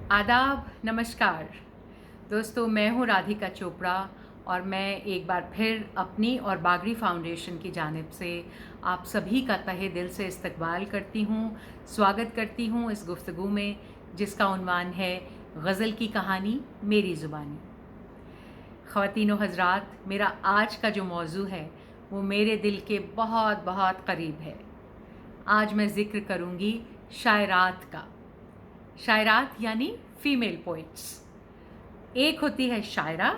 आदाब, नमस्कार। दोस्तों, मैं हूँ राधिका चोपड़ा और मैं एक बार फिर अपनी और बागड़ी फाउंडेशन की जानिब से आप सभी का तहे दिल से इस्तकबाल करती हूँ, स्वागत करती हूँ इस गुफ्तगू में जिसका उन्वान है गज़ल की कहानी मेरी ज़ुबानी। ख़वातीन व हज़रात, मेरा आज का जो मौज़ू है वो मेरे दिल के बहुत बहुत क़रीब है। आज मैं ज़िक्र करूँगी शायरात का। शायरात यानी फ़ीमेल पोइट्स। एक होती है शायरा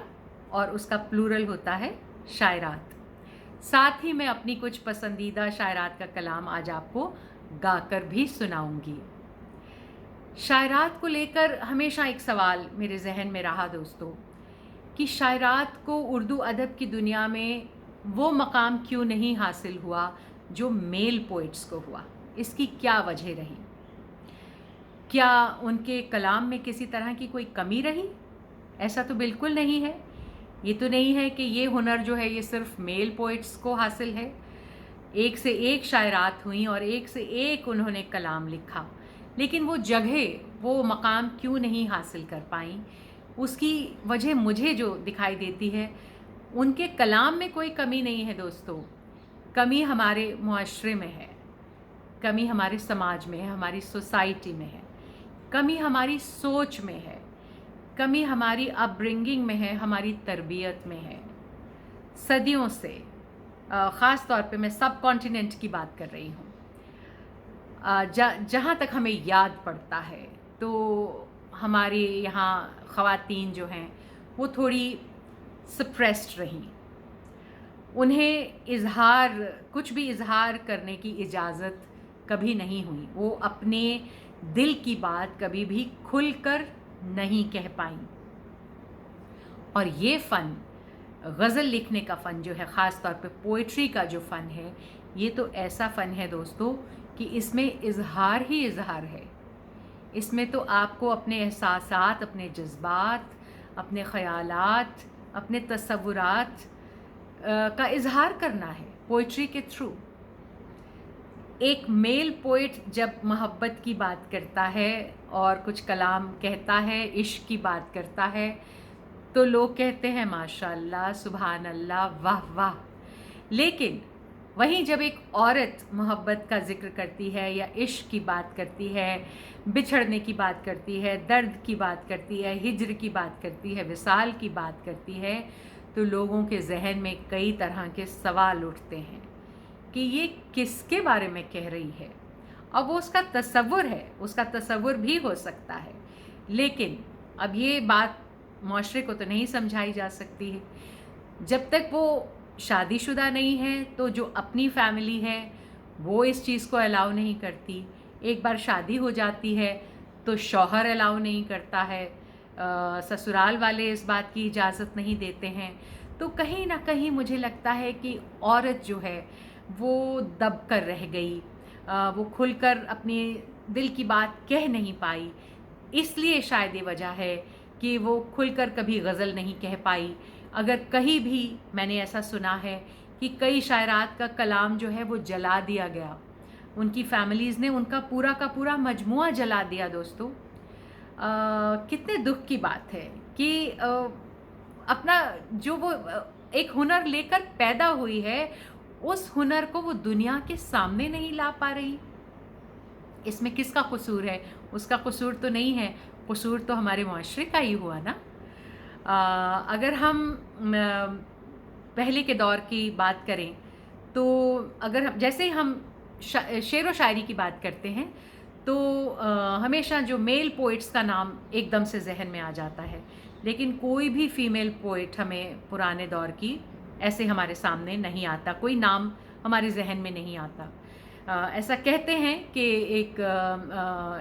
और उसका प्लूरल होता है शायरात। साथ ही मैं अपनी कुछ पसंदीदा शायरात का कलाम आज आपको गाकर भी सुनाऊंगी। शायरात को लेकर हमेशा एक सवाल मेरे जहन में रहा दोस्तों कि शायरात को उर्दू अदब की दुनिया में वो मकाम क्यों नहीं हासिल हुआ जो मेल पोइट्स को हुआ। इसकी क्या वजह रही? क्या उनके कलाम में किसी तरह की कोई कमी रही? ऐसा तो बिल्कुल नहीं है। ये तो नहीं है कि ये हुनर जो है ये सिर्फ मेल पोइट्स को हासिल है। एक से एक शायरात हुई और एक से एक उन्होंने कलाम लिखा, लेकिन वो जगह, वो मकाम क्यों नहीं हासिल कर पाई, उसकी वजह मुझे जो दिखाई देती है, उनके कलाम में कोई कमी नहीं है दोस्तों। कमी हमारे मुआशरे में है, कमी हमारे समाज में है, हमारी सोसाइटी में है, कमी हमारी सोच में है, कमी हमारी अपब्रिंगिंग में है, हमारी तरबियत में है। सदियों से, ख़ास तौर पे मैं सब कॉन्टिनेंट की बात कर रही हूँ, जहाँ तक हमें याद पड़ता है तो हमारे यहाँ ख़वातीन जो हैं वो थोड़ी सप्रेस्ड रहीं। उन्हें कुछ भी इज़हार करने की इजाज़त कभी नहीं हुई। वो अपने दिल की बात कभी भी खुलकर नहीं कह पाई। और ये फ़न, गज़ल लिखने का फ़न जो है, ख़ास तौर पे पोइट्री का जो फ़न है, ये तो ऐसा फ़न है दोस्तों कि इसमें इज़हार ही इज़हार है। इसमें तो आपको अपने एहसासात, अपने जज़्बात, अपने ख़यालात, अपने तसव्वुरात का इज़हार करना है पोइट्री के थ्रू। एक मेल पोइट जब मोहब्बत की बात करता है और कुछ कलाम कहता है, इश्क की बात करता है, तो लोग कहते हैं माशाअल्लाह, सुभान अल्लाह, वाह वाह। लेकिन वहीं जब एक औरत मोहब्बत का ज़िक्र करती है या इश्क की बात करती है, बिछड़ने की बात करती है, दर्द की बात करती है, हिज्र की बात करती है, विसाल की बात करती है, तो लोगों के जहन में कई तरह के सवाल उठते हैं कि ये किसके बारे में कह रही है। अब वो उसका तसव्वुर है, उसका तसव्वुर भी हो सकता है, लेकिन अब ये बात माशरे को तो नहीं समझाई जा सकती है। जब तक वो शादीशुदा नहीं है तो जो अपनी फैमिली है वो इस चीज़ को अलाउ नहीं करती। एक बार शादी हो जाती है तो शौहर अलाउ नहीं करता है, ससुराल वाले इस बात की इजाज़त नहीं देते हैं। तो कहीं ना कहीं मुझे लगता है कि औरत जो है वो दब कर रह गई, वो खुलकर अपने दिल की बात कह नहीं पाई। इसलिए शायद ये वजह है कि वो खुलकर कभी गज़ल नहीं कह पाई। अगर कहीं भी मैंने ऐसा सुना है कि कई शायरात का कलाम जो है वो जला दिया गया, उनकी फैमिलीज़ ने उनका पूरा का पूरा मजमुआ जला दिया दोस्तों। कितने दुख की बात है कि अपना जो वो एक हुनर लेकर पैदा हुई है, उस हुनर को वो दुनिया के सामने नहीं ला पा रही। इसमें किसका कसूर है? उसका कसूर तो नहीं है, कसूर तो हमारे मुआशरे का ही हुआ ना। अगर हम पहले के दौर की बात करें तो अगर जैसे ही हम शेर व शायरी की बात करते हैं तो हमेशा जो मेल पोइट्स का नाम एकदम से जहन में आ जाता है, लेकिन कोई भी फीमेल पोइट हमें पुराने दौर की ऐसे हमारे सामने नहीं आता, कोई नाम हमारे जहन में नहीं आता। ऐसा कहते हैं कि एक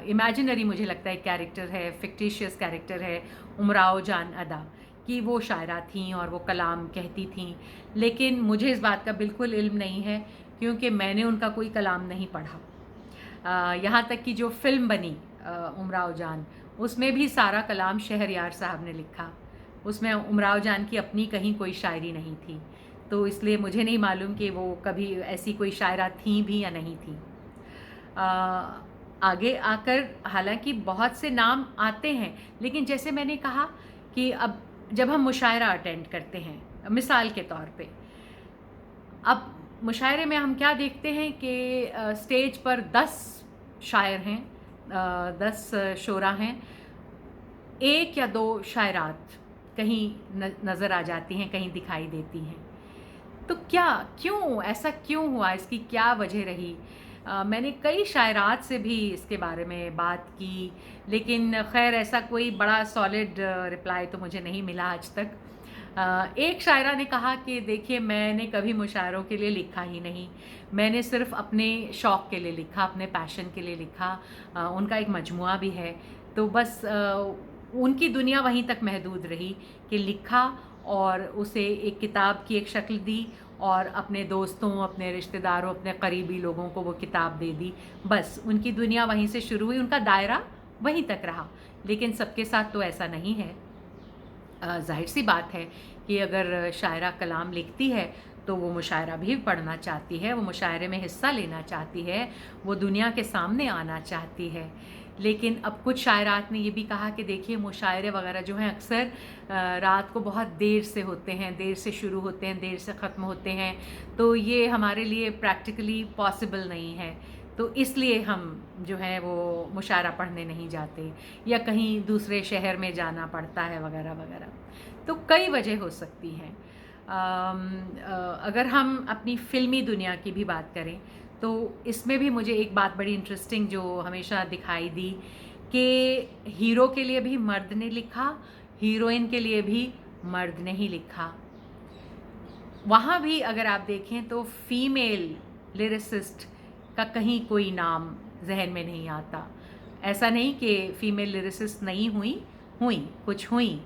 इमेजिनरी, मुझे लगता है, कैरेक्टर है, फिक्टिशियस कैरेक्टर है, उमराव जान अदा, कि वो शायरा थीं और वो कलाम कहती थीं, लेकिन मुझे इस बात का बिल्कुल इल्म नहीं है क्योंकि मैंने उनका कोई कलाम नहीं पढ़ा। यहाँ तक कि जो फ़िल्म बनी उमराव जान, उसमें भी सारा कलाम शहरयार साहब ने लिखा। उसमें उमराव जान की अपनी कहीं कोई शायरी नहीं थी, तो इसलिए मुझे नहीं मालूम कि वो कभी ऐसी कोई शायरा थीं भी या नहीं थी। आगे आकर हालांकि बहुत से नाम आते हैं, लेकिन जैसे मैंने कहा कि अब जब हम मुशायरा अटेंड करते हैं, मिसाल के तौर पे, अब मुशायरे में हम क्या देखते हैं कि स्टेज पर 10 शायर हैं, 10 शोरा हैं, एक या दो शायरात कहीं नज़र आ जाती हैं, कहीं दिखाई देती हैं। तो क्या, क्यों ऐसा क्यों हुआ, इसकी क्या वजह रही? मैंने कई शायरात से भी इसके बारे में बात की, लेकिन खैर ऐसा कोई बड़ा सॉलिड रिप्लाई तो मुझे नहीं मिला आज तक। एक शायरा ने कहा कि देखिए, मैंने कभी मुशायरों के लिए लिखा ही नहीं, मैंने सिर्फ अपने शौक़ के लिए लिखा, अपने पैशन के लिए लिखा। उनका एक मजमुआ भी है, तो बस उनकी दुनिया वहीं तक महदूद रही कि लिखा और उसे एक किताब की एक शक्ल दी और अपने दोस्तों, अपने रिश्तेदारों, अपने करीबी लोगों को वो किताब दे दी। बस उनकी दुनिया वहीं से शुरू हुई, उनका दायरा वहीं तक रहा। लेकिन सबके साथ तो ऐसा नहीं है। ज़ाहिर सी बात है कि अगर शायरा कलाम लिखती है तो वो मुशायरा भी पढ़ना चाहती है, वो मुशायरे में हिस्सा लेना चाहती है, वो दुनिया के सामने आना चाहती है। लेकिन अब कुछ शायरात ने ये भी कहा कि देखिए, मुशायरे वगैरह जो हैं अक्सर रात को बहुत देर से होते हैं, देर से शुरू होते हैं, देर से ख़त्म होते हैं, तो ये हमारे लिए प्रैक्टिकली पॉसिबल नहीं है। तो इसलिए हम जो है वो मुशायरा पढ़ने नहीं जाते, या कहीं दूसरे शहर में जाना पड़ता है वगैरह वगैरह। तो कई वजह हो सकती हैं। अगर हम अपनी फ़िल्मी दुनिया की भी बात करें तो इसमें भी मुझे एक बात बड़ी इंटरेस्टिंग जो हमेशा दिखाई दी कि हीरो के लिए भी मर्द ने लिखा, हीरोइन के लिए भी मर्द ने ही लिखा। वहाँ भी अगर आप देखें तो फीमेल लिरिसिस्ट का कहीं कोई नाम जहन में नहीं आता। ऐसा नहीं कि फ़ीमेल लिरिसिस्ट नहीं हुई, कुछ हुई,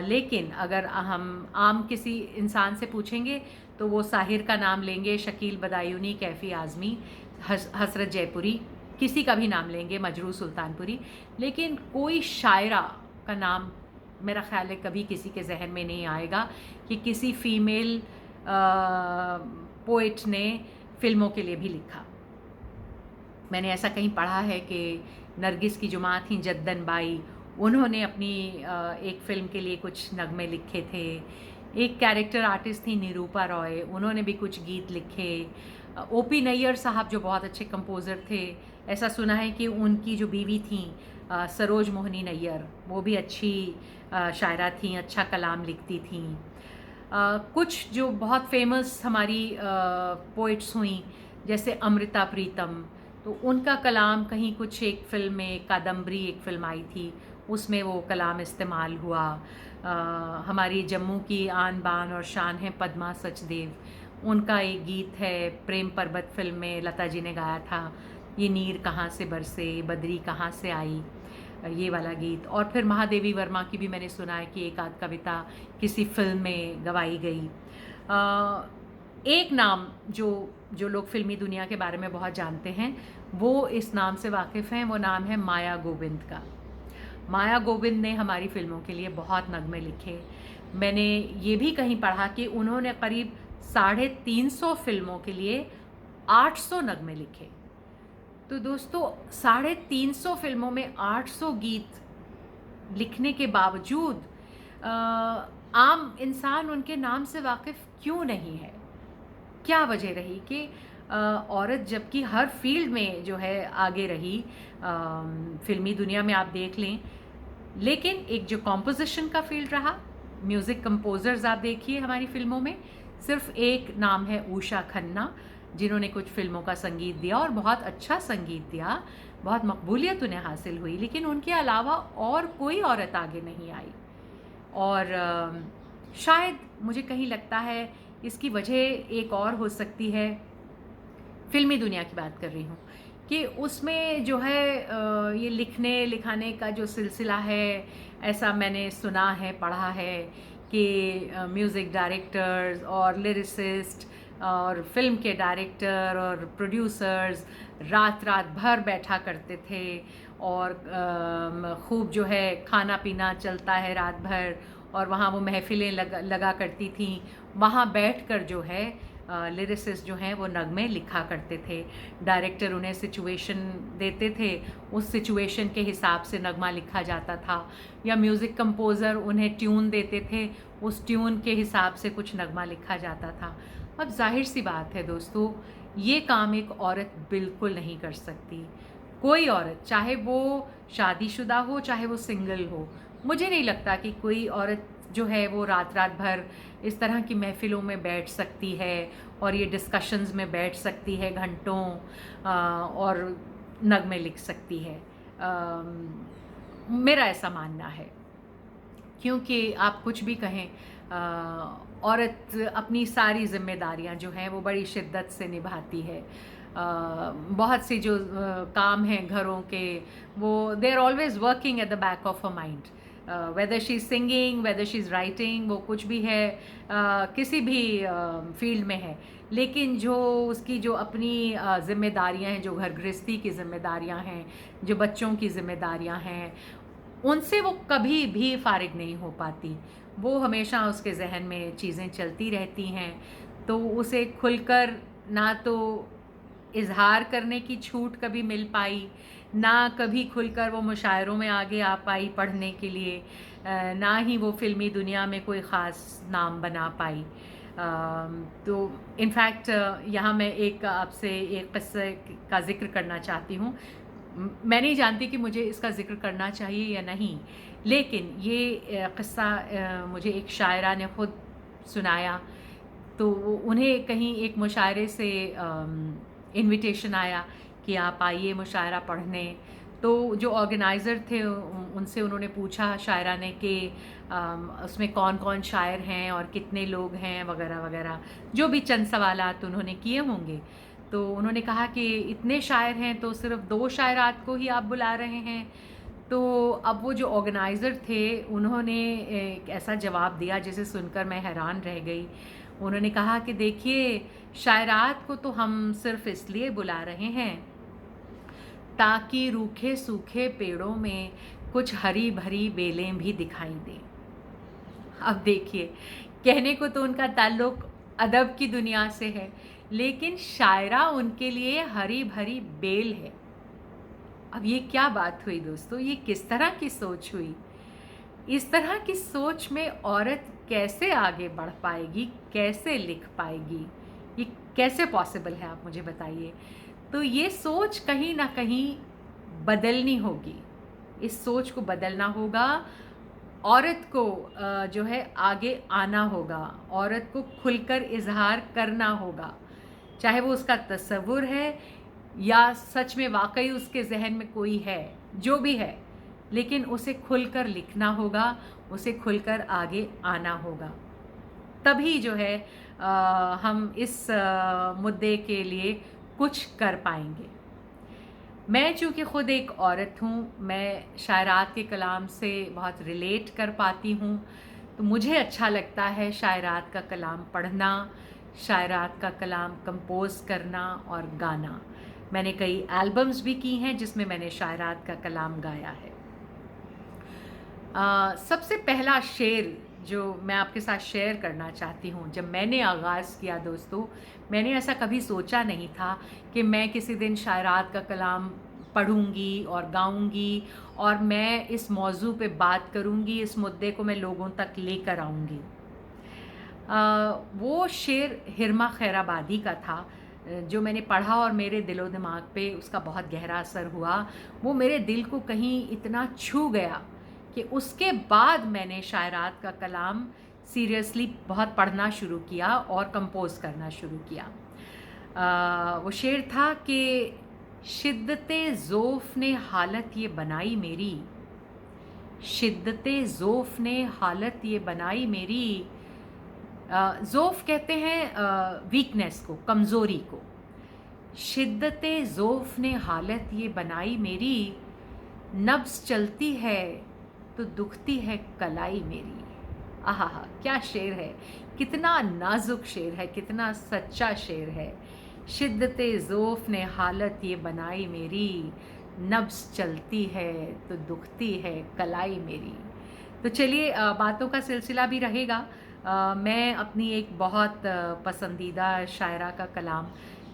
लेकिन अगर हम आम किसी इंसान से पूछेंगे तो वो साहिर का नाम लेंगे, शकील बदायूनी, कैफ़ी आज़मी, हसरत जयपुरी, किसी का भी नाम लेंगे, मजरू सुल्तानपुरी, लेकिन कोई शायरा का नाम मेरा ख़्याल है कभी किसी के जहन में नहीं आएगा कि किसी फ़ीमेल पोइट ने फ़िल्मों के लिए भी लिखा। मैंने ऐसा कहीं पढ़ा है कि नरगिस की जो माँ थी जद्दन बाई, उन्होंने अपनी एक फ़िल्म के लिए कुछ नगमे लिखे थे। एक कैरेक्टर आर्टिस्ट थी निरूपा रॉय, उन्होंने भी कुछ गीत लिखे। ओपी नैयर साहब जो बहुत अच्छे कंपोज़र थे, ऐसा सुना है कि उनकी जो बीवी थी सरोज मोहनी नैयर, वो भी अच्छी शायरा थी, अच्छा कलाम लिखती थी। कुछ जो बहुत फेमस हमारी पोइट्स हुई, जैसे अमृता प्रीतम, तो उनका कलाम कहीं कुछ एक फ़िल्म में, कादम्बरी एक फ़िल्म आई थी, उसमें वो कलाम इस्तेमाल हुआ। हमारी जम्मू की आन बान और शान है पद्मा सचदेव, उनका एक गीत है प्रेम पर्वत फ़िल्म में, लता जी ने गाया था, ये नीर कहाँ से बरसे, बदरी कहाँ से आई, ये वाला गीत। और फिर महादेवी वर्मा की भी मैंने सुना है कि एक आध कविता किसी फ़िल्म में गवाई गई। एक नाम जो लोग फ़िल्मी दुनिया के बारे में बहुत जानते हैं, वो इस नाम से वाकिफ़ हैं, वो नाम है माया गोविंद का। माया गोविंद ने हमारी फ़िल्मों के लिए बहुत नगमे लिखे। मैंने ये भी कहीं पढ़ा कि उन्होंने करीब 350 फ़िल्मों के लिए 800 नगमे लिखे। तो दोस्तों, 350 फ़िल्मों में 800 गीत लिखने के बावजूद आम इंसान उनके नाम से वाकिफ़ क्यों नहीं है? क्या वजह रही कि औरत जबकि हर फील्ड में जो है आगे रही, फ़िल्मी दुनिया में आप देख लें, लेकिन एक जो कॉम्पोजिशन का फील्ड रहा, म्यूज़िक कंपोज़र्स आप देखिए हमारी फ़िल्मों में, सिर्फ एक नाम है उषा खन्ना, जिन्होंने कुछ फ़िल्मों का संगीत दिया और बहुत अच्छा संगीत दिया, बहुत मकबूलियत उन्हें हासिल हुई, लेकिन उनके अलावा और कोई औरत आगे नहीं आई। और शायद मुझे कहीं लगता है इसकी वजह एक और हो सकती है, फ़िल्मी दुनिया की बात कर रही हूँ, कि उसमें जो है ये लिखने लिखाने का जो सिलसिला है, ऐसा मैंने सुना है, पढ़ा है कि म्यूज़िक डायरेक्टर्स और लिरिसिस्ट और फिल्म के डायरेक्टर और प्रोड्यूसर्स रात रात भर बैठा करते थे और खूब जो है खाना पीना चलता है रात भर, और वहाँ वो महफ़िलें लगा करती थीं। वहाँ बैठकर जो है लिरिसिस्ट जो हैं वो नगमे लिखा करते थे। डायरेक्टर उन्हें सिचुएशन देते थे, उस सिचुएशन के हिसाब से नगमा लिखा जाता था, या म्यूज़िक कंपोज़र उन्हें ट्यून देते थे, उस ट्यून के हिसाब से कुछ नगमा लिखा जाता था। अब जाहिर सी बात है दोस्तों, ये काम एक औरत बिल्कुल नहीं कर सकती। कोई औरत, चाहे वो शादीशुदा हो, चाहे वो सिंगल हो, मुझे नहीं लगता कि कोई औरत जो है वो रात रात भर इस तरह की महफ़िलों में बैठ सकती है और ये डिस्कशंस में बैठ सकती है घंटों, और नगमे लिख सकती है। मेरा ऐसा मानना है, क्योंकि आप कुछ भी कहें, औरत अपनी सारी ज़िम्मेदारियां जो हैं वो बड़ी शिद्दत से निभाती है। बहुत सी जो काम हैं घरों के, वो they are always working at the back of a mind, whether she is singing, whether she is writing, वो कुछ भी है, किसी भी फील्ड में है, लेकिन जो उसकी जो अपनी ज़िम्मेदारियां हैं, जो घर गृहस्थी की ज़िम्मेदारियां हैं, जो बच्चों की ज़िम्मेदारियां हैं, उनसे वो कभी भी फ़ारिग नहीं हो पाती। वो हमेशा उसके ज़हन में चीज़ें चलती रहती हैं, तो उसे खुलकर ना तो इज़हार करने की छूट कभी मिल पाई, ना कभी खुलकर वो मुशायरों में आगे आ पाई पढ़ने के लिए, ना ही वो फ़िल्मी दुनिया में कोई ख़ास नाम बना पाई। तो इनफैक्ट यहाँ मैं एक आपसे एक क़स्से का ज़िक्र करना चाहती हूँ। मैं नहीं जानती कि मुझे इसका ज़िक्र करना चाहिए या नहीं, लेकिन ये क़स्सा मुझे एक शायरा ने ख़ुद सुनाया। तो उन्हें कहीं एक मुशायरे से इनविटेशन आया कि आप आइए मुशायरा पढ़ने। तो जो ऑर्गेनाइज़र थे उनसे उन्होंने पूछा शायरा ने कि उसमें कौन कौन शायर हैं और कितने लोग हैं वगैरह वगैरह, जो भी चंद सवालात उन्होंने किए होंगे। तो उन्होंने कहा कि इतने शायर हैं तो सिर्फ़ 2 शायरात को ही आप बुला रहे हैं। तो अब वो जो ऑर्गेनाइज़र थे उन्होंने एक ऐसा जवाब दिया जिसे सुनकर मैं हैरान रह गई। उन्होंने कहा कि देखिए, शायरात को तो हम सिर्फ़ इसलिए बुला रहे हैं ताकि रूखे सूखे पेड़ों में कुछ हरी भरी बेलें भी दिखाई दें। अब देखिए, कहने को तो उनका ताल्लुक़ अदब की दुनिया से है, लेकिन शायरा उनके लिए हरी भरी बेल है। अब ये क्या बात हुई दोस्तों, ये किस तरह की सोच हुई? इस तरह की सोच में औरत कैसे आगे बढ़ पाएगी, कैसे लिख पाएगी? ये कैसे पॉसिबल है, आप मुझे बताइए। तो ये सोच कहीं ना कहीं बदलनी होगी। इस सोच को बदलना होगा। औरत को जो है आगे आना होगा, औरत को खुलकर इजहार करना होगा, चाहे वो उसका तसव्वुर है या सच में वाकई उसके जहन में कोई है, जो भी है, लेकिन उसे खुलकर लिखना होगा, उसे खुलकर आगे आना होगा। तभी जो है हम इस मुद्दे के लिए कुछ कर पाएंगे। मैं चूँकि ख़ुद एक औरत हूँ, मैं शायरात के कलाम से बहुत रिलेट कर पाती हूँ, तो मुझे अच्छा लगता है शायरात का कलाम पढ़ना, शायरात का कलाम कंपोज़ करना और गाना। मैंने कई एल्बम्स भी की हैं जिसमें मैंने शायरात का कलाम गाया है। सबसे पहला शेर जो मैं आपके साथ शेयर करना चाहती हूँ, जब मैंने आगाज़ किया दोस्तों, मैंने ऐसा कभी सोचा नहीं था कि मैं किसी दिन शायरात का कलाम पढ़ूँगी और गाऊँगी और मैं इस मौजू पे बात करूँगी, इस मुद्दे को मैं लोगों तक लेकर आऊँगी। वो शेर हिरमा खैराबादी का था जो मैंने पढ़ा और मेरे दिलो दिमाग पे उसका बहुत गहरा असर हुआ। वो मेरे दिल को कहीं इतना छू गया कि उसके बाद मैंने शायरात का कलाम सीरियसली बहुत पढ़ना शुरू किया और कंपोज़ करना शुरू किया। वो शेर था कि शिद्दते ज़ौफ़ ने हालत ये बनाई मेरी, शिद्दते ज़ौफ़ ने हालत ये बनाई मेरी। ज़ौफ़ कहते हैं वीकनेस को, कमज़ोरी को। शिद्दते ज़ौफ़ ने हालत ये बनाई मेरी, नब्ज़ चलती है तो दुखती है कलाई मेरी। आहा, क्या शेर है, कितना नाजुक शेर है, कितना सच्चा शेर है। शिद्दते ज़ौफ़ ने हालत ये बनाई मेरी, नब्ज़ चलती है तो दुखती है कलाई मेरी। तो चलिए, बातों का सिलसिला भी रहेगा। मैं अपनी एक बहुत पसंदीदा शायरा का कलाम,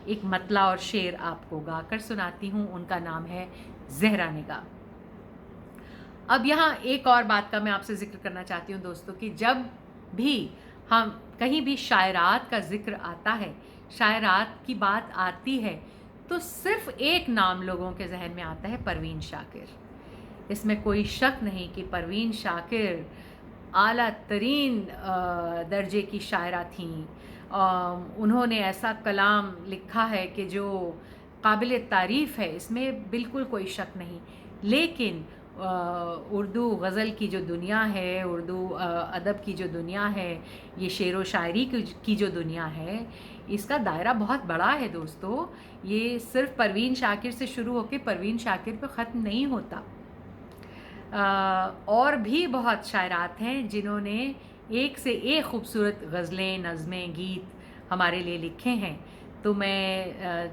एक मतला और शेर आपको गाकर सुनाती हूँ। उनका नाम है ज़हरा निगाह। अब यहाँ एक और बात का मैं आपसे ज़िक्र करना चाहती हूँ दोस्तों, कि जब भी हम कहीं भी शायरात का ज़िक्र आता है, शायरात की बात आती है, तो सिर्फ़ एक नाम लोगों के ज़हन में आता है, परवीन शाकिर। इसमें कोई शक नहीं कि परवीन शाकिर आला तरीन दर्जे की शायरा थीं। उन्होंने ऐसा कलाम लिखा है कि जो काबिल तारीफ़ है, इसमें बिल्कुल कोई शक नहीं। लेकिन उर्दू गज़ल की जो दुनिया है, उर्दू अदब की जो दुनिया है, ये शेर व शायरी की जो दुनिया है, इसका दायरा बहुत बड़ा है दोस्तों। ये सिर्फ़ परवीन शाकिर से शुरू होकर परवीन शाकिर पे ख़त्म नहीं होता। और भी बहुत शायरात हैं जिन्होंने एक से एक खूबसूरत गज़लें, नज़में, गीत हमारे लिए लिखे हैं। तो मैं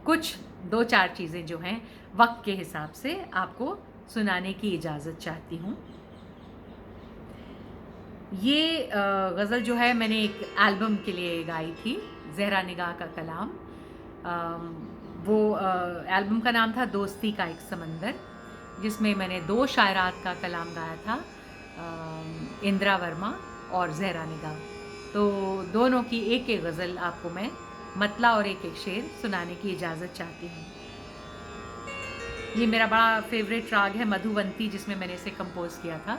कुछ 2-4 चीज़ें जो हैं वक्त के हिसाब से आपको सुनाने की इजाज़त चाहती हूँ। ये गज़ल जो है मैंने एक एल्बम के लिए गाई थी, ज़हरा निगाह का कलाम। वो एल्बम का नाम था दोस्ती का एक समंदर, जिसमें मैंने 2 शायरात का कलाम गाया था, इंदिरा वर्मा और ज़हरा निगाह। तो दोनों की एक-एक गज़ल आपको मैं मतला और एक-एक शेर सुनाने की इजाज़त चाहती हूँ। ये मेरा बड़ा फेवरेट राग है मधुवंती, जिसमें मैंने इसे कंपोज़ किया था।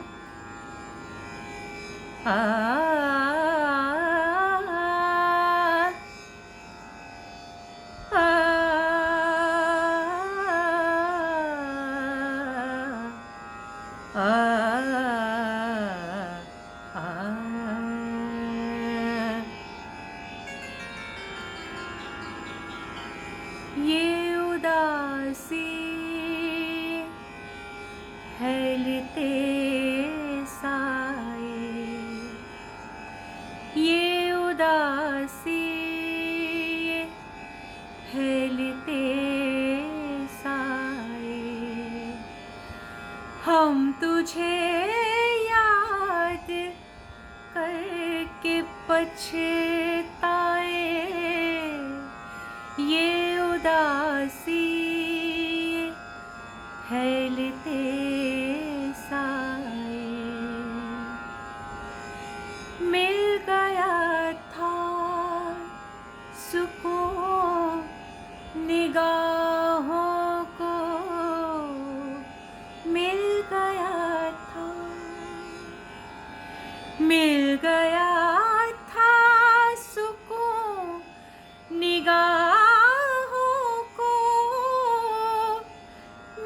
ये उदासी फैलते साए, ये उदासी फैलते साए, हम तुझे याद करके पछताए, ये उदासी फैलते साए। मिल गया था सुकून निगाहों को, मिल गया था, मिल गया था सुकून निगाहों को,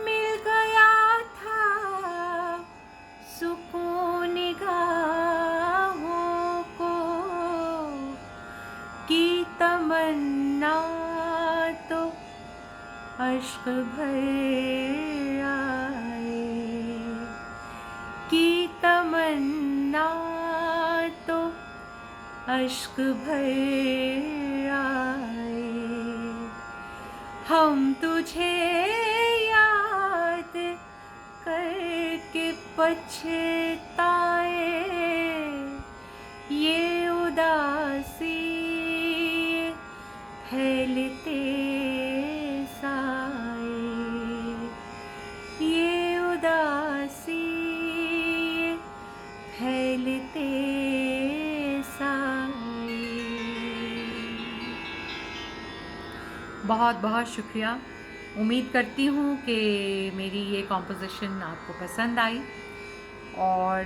मिल गया था सुकून निगाहों को, की तमन्ना तो अश्क भर आए, की तमन्ना तो अश्क भर आए, हम तुझे याद करके पछताए, ये उदासी फैलते साए, ये उदासी फैलते साए। बहुत बहुत शुक्रिया। उम्मीद करती हूँ कि मेरी ये कॉम्पोजिशन आपको पसंद आई। और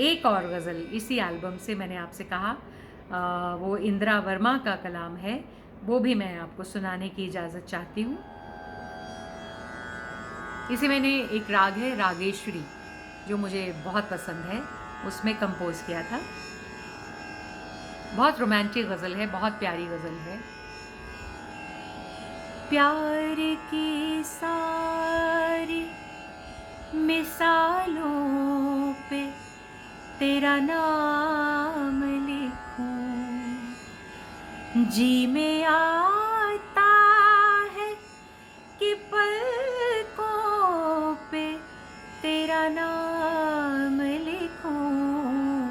एक और गज़ल इसी एल्बम से मैंने आपसे कहा, वो इंदिरा वर्मा का कलाम है, वो भी मैं आपको सुनाने की इजाज़त चाहती हूँ। इसे मैंने एक राग है रागेश्वरी, जो मुझे बहुत पसंद है, उसमें कंपोज़ किया था। बहुत रोमांटिक गज़ल है, बहुत प्यारी गज़ल है। प्यार की सारी मिसालों पे तेरा नाम लिखूं, जी में आता है कि पलकों पे तेरा नाम लिखूं,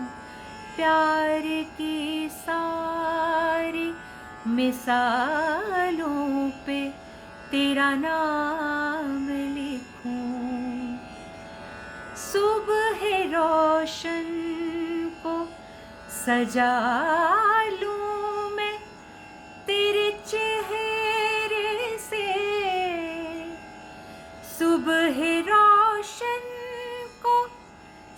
प्यार प्यार की सारी मिसालों पे तेरा नाम लिखूं, सुबह रोशन को सजा लूं मैं तेरे चेहरे से, सुबह रोशन को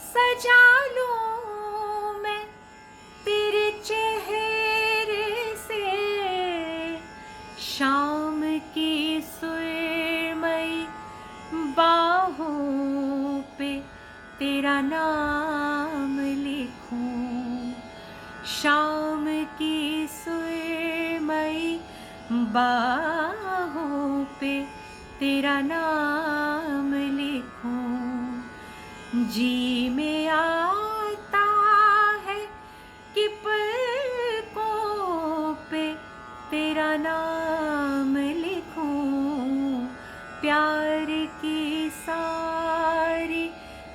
सजा लूं मैं तेरे चेहरे से, शाम की सुरमई बाहों पे तेरा नाम लिखूं, शाम की सुरमई बाहों पे तेरा नाम लिखूं, जी में आता है कि पलकों पे तेरा नाम लिखूं, प्यार की सारी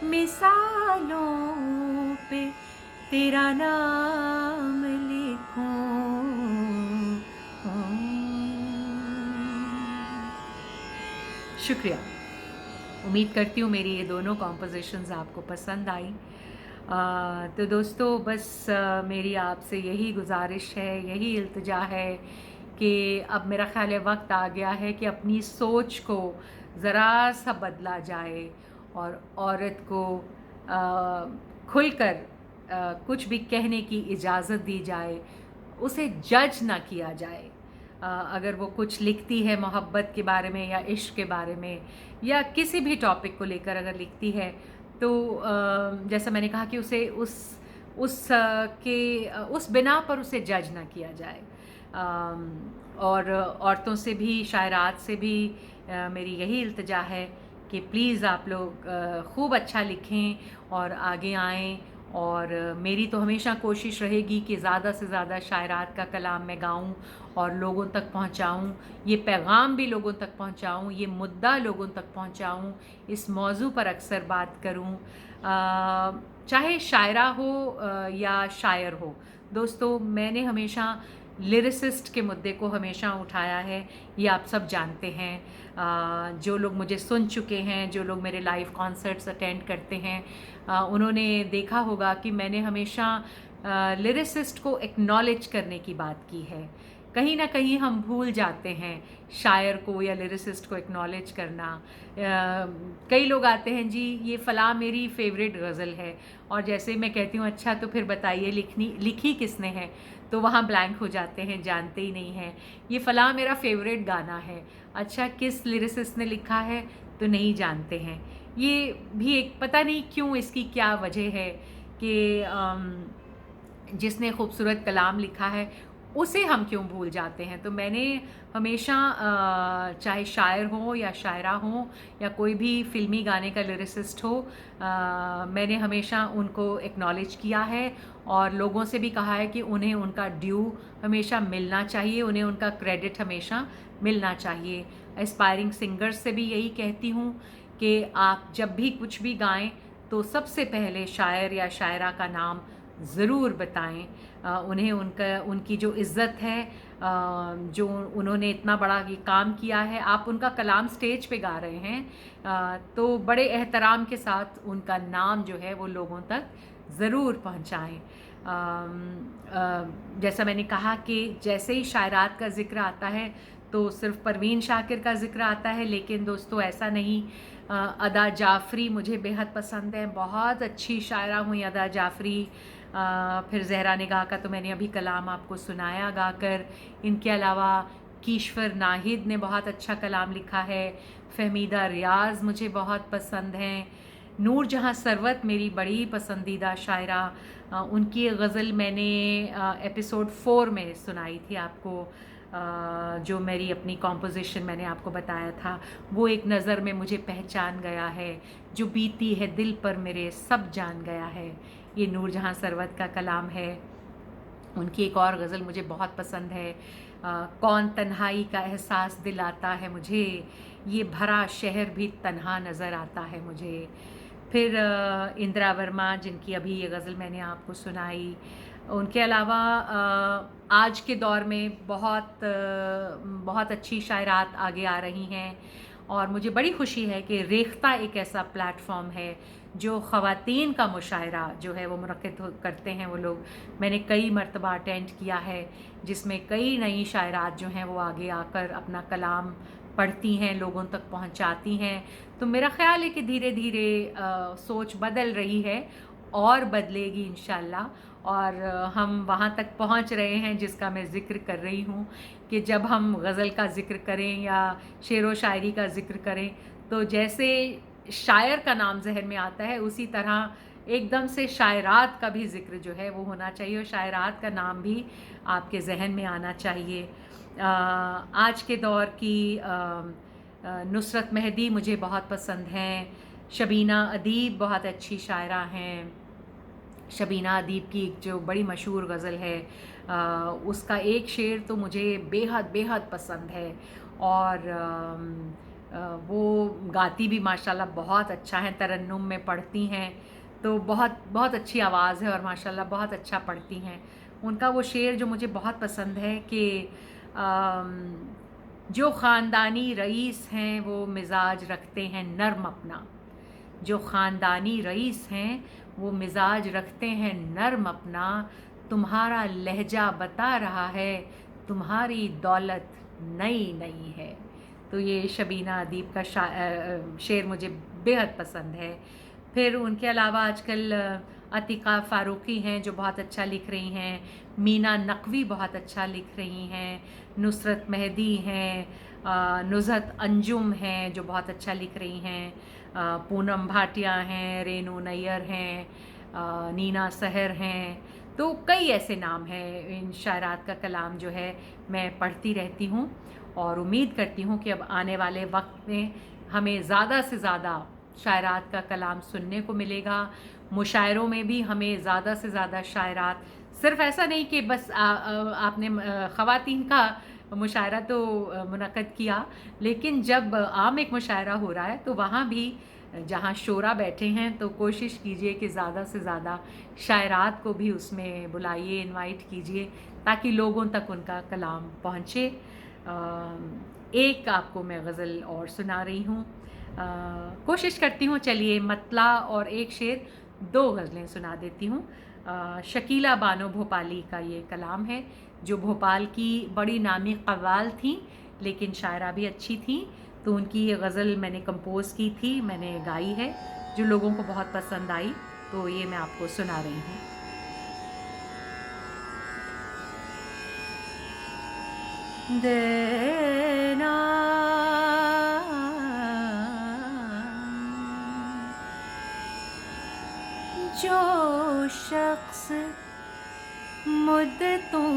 मिसालों पे तेरा नाम लिखूं। शुक्रिया। उम्मीद करती हूँ मेरी ये दोनों कॉम्पोजिशंस आपको पसंद आई। तो दोस्तों बस मेरी आपसे यही गुजारिश है, यही इल्तिजा है कि अब मेरा ख़्याल है वक्त आ गया है कि अपनी सोच को ज़रा सा बदला जाए और औरत को खुलकर कुछ भी कहने की इजाज़त दी जाए, उसे जज ना किया जाए। अगर वो कुछ लिखती है मोहब्बत के बारे में या इश्क के बारे में या किसी भी टॉपिक को लेकर अगर लिखती है तो जैसा मैंने कहा कि उसे उस बिना पर उसे जज ना किया जाए। और औरतों से भी, शायरात से भी मेरी यही इल्तिजा है कि प्लीज़ आप लोग खूब अच्छा लिखें और आगे आएँ। और मेरी तो हमेशा कोशिश रहेगी कि ज़्यादा से ज़्यादा शायरात का कलाम मैं गाऊं और लोगों तक पहुंचाऊं, ये पैगाम भी लोगों तक पहुंचाऊं, ये मुद्दा लोगों तक पहुंचाऊं, इस मौजू पर अक्सर बात करूं, चाहे शायरा हो या शायर हो। दोस्तों मैंने हमेशा लिरिसिस्ट के मुद्दे को हमेशा उठाया है, ये आप सब जानते हैं। जो लोग मुझे सुन चुके हैं, जो लोग मेरे लाइव कॉन्सर्ट्स अटेंड करते हैं, उन्होंने देखा होगा कि मैंने हमेशा लिरिसिस्ट को एक्नॉलेज करने की बात की है। कहीं ना कहीं हम भूल जाते हैं शायर को या लिरिसिस्ट को एक्नॉलेज करना। कई लोग आते हैं जी ये फ़लाँ मेरी फेवरेट गज़ल है, और जैसे मैं कहती हूँ अच्छा तो फिर बताइए लिखी किसने है, तो वहाँ ब्लैंक हो जाते हैं, जानते ही नहीं हैं। ये फ़लाँ मेरा फेवरेट गाना है, अच्छा किस लिरिसिस्ट ने लिखा है तो नहीं जानते हैं। ये भी एक पता नहीं क्यों, इसकी क्या वजह है कि जिसने खूबसूरत कलाम लिखा है उसे हम क्यों भूल जाते हैं। तो मैंने हमेशा चाहे शायर हो या शायरा हो या कोई भी फिल्मी गाने का लिरिसिस्ट हो, मैंने हमेशा उनको एक्नॉलेज किया है और लोगों से भी कहा है कि उन्हें उनका ड्यू हमेशा मिलना चाहिए, उन्हें उनका क्रेडिट हमेशा मिलना चाहिए। एस्पायरिंग सिंगर्स से भी यही कहती हूँ कि आप जब भी कुछ भी गाएं तो सबसे पहले शायर या शायरा का नाम ज़रूर बताएं। उन्हें उनकी जो इज़्ज़त है, जो उन्होंने इतना बड़ा ये काम किया है, आप उनका कलाम स्टेज पे गा रहे हैं तो बड़े एहतराम के साथ उनका नाम जो है वो लोगों तक ज़रूर पहुंचाएं। जैसा मैंने कहा कि जैसे ही शायरात का ज़िक्र आता है तो सिर्फ परवीन शाकिर का ज़िक्र आता है, लेकिन दोस्तों ऐसा नहीं। अदा जाफ़री मुझे बेहद पसंद है, बहुत अच्छी शायरा हुई अदा जाफ़री। फिर ज़हरा निगाह का तो मैंने अभी कलाम आपको सुनाया गाकर। इनके अलावा कीश्वर नाहिद ने बहुत अच्छा कलाम लिखा है, फहमीदा रियाज़ मुझे बहुत पसंद हैं, नूर जहाँ सरवत मेरी बड़ी पसंदीदा शायरा। उनकी गज़ल मैंने एपिसोड 4 में सुनाई थी आपको, जो मेरी अपनी कॉम्पोजिशन मैंने आपको बताया था। वो एक नज़र में मुझे पहचान गया है, जो बीती है दिल पर मेरे सब जान गया है, ये नूर जहाँ सरवत का कलाम है। उनकी एक और गज़ल मुझे बहुत पसंद है, कौन तन्हाई का एहसास दिलाता है मुझे, ये भरा शहर भी तन्हा नज़र आता है मुझे। फिर इंदिरा वर्मा जिनकी अभी ये गज़ल मैंने आपको सुनाई, उनके अलावा आज के दौर में बहुत अच्छी शायरात आगे आ रही हैं और मुझे बड़ी खुशी है कि रेख्ता एक ऐसा प्लेटफॉर्म है जो ख़वातीन का मुशायरा जो है वो मुनक़्क़िद करते हैं वो लोग। मैंने कई मरतबा अटेंड किया है जिसमें कई नई शायरात जो हैं वो आगे आकर अपना कलाम पढ़ती हैं, लोगों तक पहुंचाती हैं। तो मेरा ख़्याल है कि धीरे धीरे सोच बदल रही है और बदलेगी इंशाल्लाह। और हम वहाँ तक पहुँच रहे हैं जिसका मैं ज़िक्र कर रही हूँ कि जब हम गज़ल का ज़िक्र करें या शेर व शायरी का ज़िक्र करें तो जैसे शायर का नाम ज़हन में आता है उसी तरह एकदम से शायरात का भी ज़िक्र जो है वो होना चाहिए और शायरात का नाम भी आपके ज़हन में आना चाहिए। आज के दौर की नुसरत मेहदी मुझे बहुत पसंद हैं। शबीना अदीब बहुत अच्छी शायरा हैं। शबीना अदीब की एक जो बड़ी मशहूर गज़ल है उसका एक शेर तो मुझे बेहद बेहद पसंद है और वो गाती भी माशाल्लाह बहुत अच्छा है, तरन्नुम में पढ़ती हैं तो बहुत बहुत अच्छी आवाज़ है और माशाल्लाह बहुत अच्छा पढ़ती हैं। उनका वो शेर जो मुझे बहुत पसंद है कि जो ख़ानदानी रईस हैं वो मिजाज रखते हैं नर्म अपना, जो ख़ानदानी रईस हैं वो मिजाज रखते हैं नर्म अपना, तुम्हारा लहजा बता रहा है तुम्हारी दौलत नई नई है। तो ये शबीना अदीब का शेर मुझे बेहद पसंद है। फिर उनके अलावा आजकल अतिका फ़ारूक़ी हैं जो बहुत अच्छा लिख रही हैं, मीना नकवी बहुत अच्छा लिख रही हैं, नुसरत मेहदी हैं, नुज़हत अंजुम हैं जो बहुत अच्छा लिख रही हैं, पूनम भाटिया हैं, रेनू नैयर हैं, नीना सहर हैं। तो कई ऐसे नाम हैं। इन शायरात का कलाम जो है मैं पढ़ती रहती हूँ और उम्मीद करती हूँ कि अब आने वाले वक्त में हमें ज़्यादा से ज़्यादा शायरात का कलाम सुनने को मिलेगा। मुशायरों में भी हमें ज़्यादा से ज़्यादा शायरात, सिर्फ़ ऐसा नहीं कि बस आपने ख़वातीन का मुशायरा तो मुनक़्क़िद किया, लेकिन जब आम एक मुशायरा हो रहा है तो वहाँ भी जहाँ शोरा बैठे हैं तो कोशिश कीजिए कि ज़्यादा से ज़्यादा शायरात को भी उसमें बुलाइए, इनवाइट कीजिए ताकि लोगों तक उनका कलाम पहुँचे। एक आपको मैं गज़ल और सुना रही हूँ, कोशिश करती हूँ चलिए मतला और एक शेर, दो गज़लें सुना देती हूँ। शकीला बानो भोपाली का ये कलाम है जो भोपाल की बड़ी नामी कव्वाल थी लेकिन शायरा भी अच्छी थी। तो उनकी ये गज़ल मैंने कंपोज़ की थी, मैंने गाई है जो लोगों को बहुत पसंद आई, तो ये मैं आपको सुना रही हूँ। देना जो शख्स मुद्दतों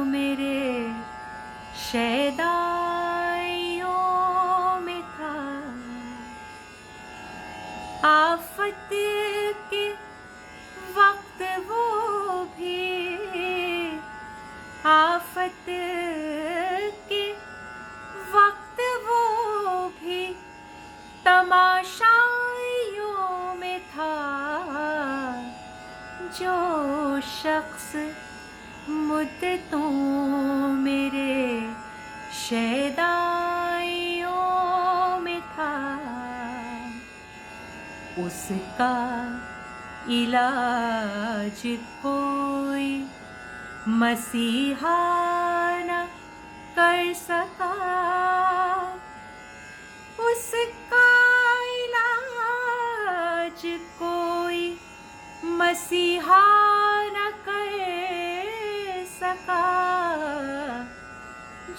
मेरे शैदाइयों में था, आफत के वक्त वो भी, आफत के वक्त वो भी तमाशाइयों में था, जो शख्स मुद्दतों मेरे शैदाइयों में था, उसका इलाज कोई मसीहा न कर सका, उसका इलाज कोई मसीहा न कर सका,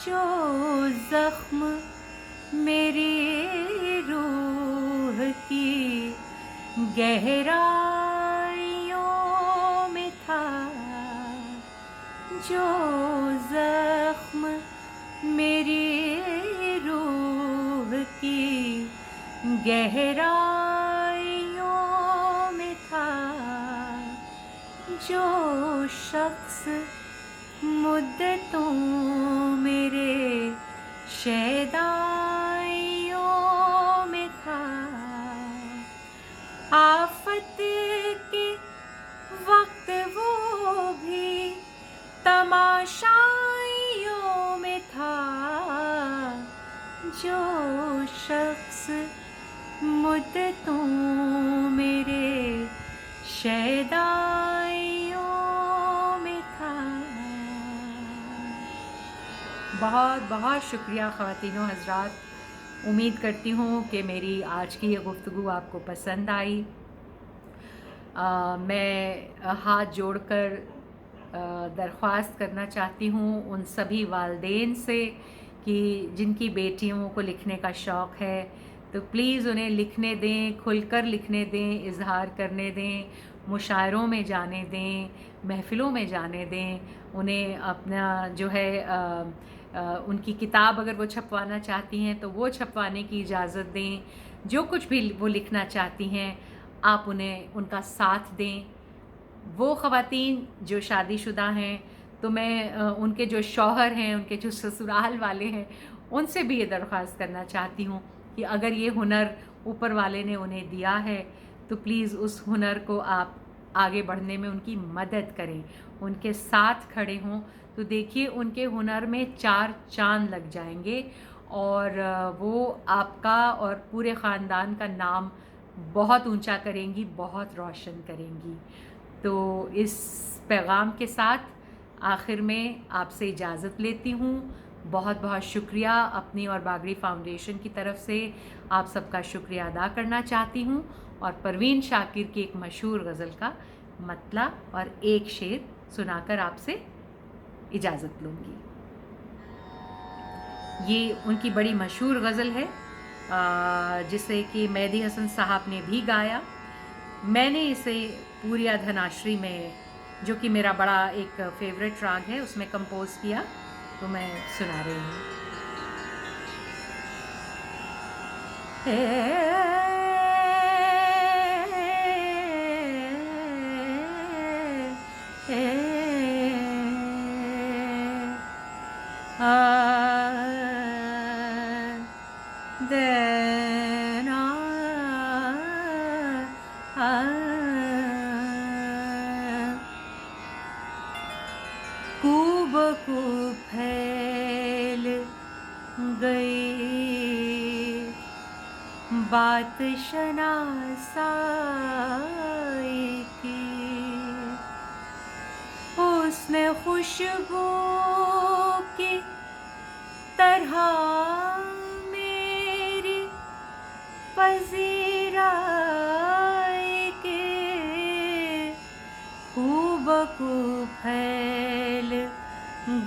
जो ज़ख्म मेरी रूह की गहराइयों में था, जो ज़ख्म मेरी रूह की गहराइयों में था, जो शख्स मुद्दतों मेरे शैदाइयों में था, आफत के वक्त वो तमाशाइयों में था जो शख्स मुद्दतों मेरे शैदाइयों में था। बहुत बहुत शुक्रिया ख़वातीनो हज़रात। उम्मीद करती हूँ कि मेरी आज की ये गुफ्तगू आपको पसंद आई। मैं हाथ जोड़कर दरख्वास्त करना चाहती हूँ उन सभी वालिदैन से कि जिनकी बेटियों को लिखने का शौक़ है तो प्लीज़ उन्हें लिखने दें, खुलकर लिखने दें, इज़हार करने दें, मुशायरों में जाने दें, महफ़िलों में जाने दें। उन्हें अपना जो है उनकी किताब अगर वो छपवाना चाहती हैं तो वो छपवाने की इजाज़त दें। जो कुछ भी वो लिखना चाहती हैं आप उन्हें उनका साथ दें। वो ख़वातीन जो शादीशुदा हैं तो मैं उनके जो शौहर हैं, उनके जो ससुराल वाले हैं, उनसे भी ये दरख्वास्त करना चाहती हूँ कि अगर ये हुनर ऊपर वाले ने उन्हें दिया है तो प्लीज़ उस हुनर को आप आगे बढ़ने में उनकी मदद करें, उनके साथ खड़े हों। तो देखिए उनके हुनर में 4 चाँद लग जाएंगे और वो आपका और पूरे ख़ानदान का नाम बहुत ऊंचा करेंगी, बहुत रोशन करेंगी। तो इस पैगाम के साथ आखिर में आपसे इजाज़त लेती हूँ। बहुत बहुत शुक्रिया। अपनी और बागड़ी फाउंडेशन की तरफ से आप सबका शुक्रिया अदा करना चाहती हूँ और परवीन शाकिर की एक मशहूर गज़ल का मतला और एक शेर सुनाकर आपसे इजाज़त लूँगी। ये उनकी बड़ी मशहूर गज़ल है जिसे कि मेहदी हसन साहब ने भी गाया। मैंने इसे पूरिया धनाश्री में, जो कि मेरा बड़ा एक फेवरेट राग है, उसमें कंपोज़ किया, तो मैं सुना रही हूँ। खूब फैल गई बात शनासाई की, उसने खुशबू की तरह मेरी पजीराई के, खूब फैल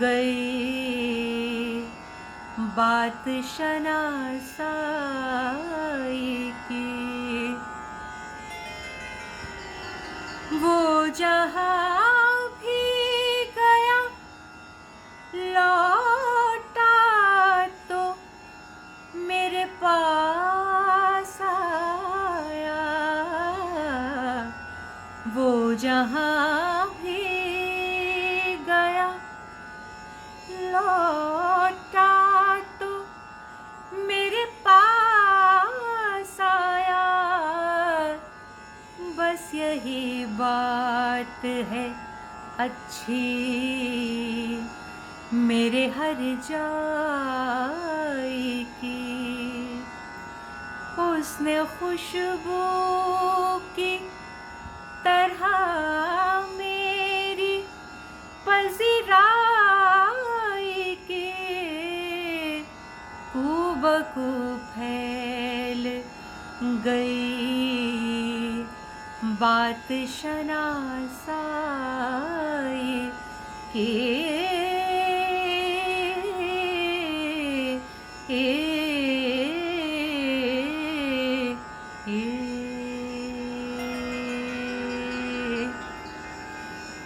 गई बात शनासाई की। वो जहाँ भी गया लौटा तो मेरे पास आया, वो जहाँ भी गया लौटा तो मेरे पास आया। बस यही बात है अच्छी मेरे हर जाई की, उसने खुशबू की तरह मेरी पजीराई के, खूब फैल गई बात शनासाई के।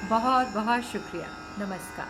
बहुत बहुत शुक्रिया। नमस्कार।